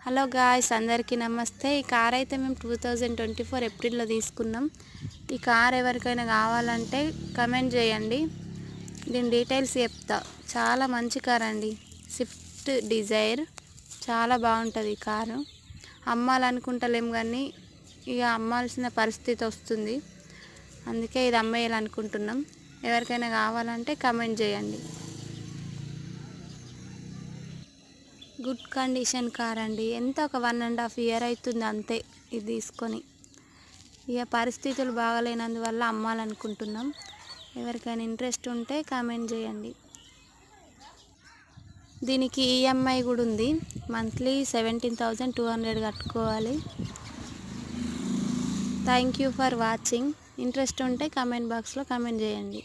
Hello guys, అందరికీ నమస్తే. ఈ కార్ అయితే మేము 2024 ఏప్రిల్లో తీసుకున్నాం. ఈ కార్ ఎవరికైనా కావాలంటే కమెంట్ చేయండి, దీని డీటెయిల్స్ చెప్తా. చాలా మంచి కార్ అండి, స్విఫ్ట్ డిజైర్. చాలా బాగుంటుంది ఈ కారు. అమ్మాలనుకుంటలేం కానీ ఇక అమ్మాల్సిన పరిస్థితి వస్తుంది, అందుకే ఇది అమ్మేయాలనుకుంటున్నాం. ఎవరికైనా కావాలంటే కమెంట్ చేయండి. గుడ్ కండిషన్ కార్ అండి. ఎంత ఒక 1.5 ఇయర్ అవుతుంది అంతే ఇది తీసుకొని. ఇక పరిస్థితులు బాగాలేనందువల్ల అమ్మాలనుకుంటున్నాం. ఎవరికైనా ఇంట్రెస్ట్ ఉంటే కామెంట్ చేయండి. దీనికి ఈఎంఐ కూడా ఉంది. మంత్లీ 17,200 కట్టుకోవాలి. Thank you for watching. Interest ఉంటే కామెంట్ బాక్స్లో కామెంట్ చేయండి.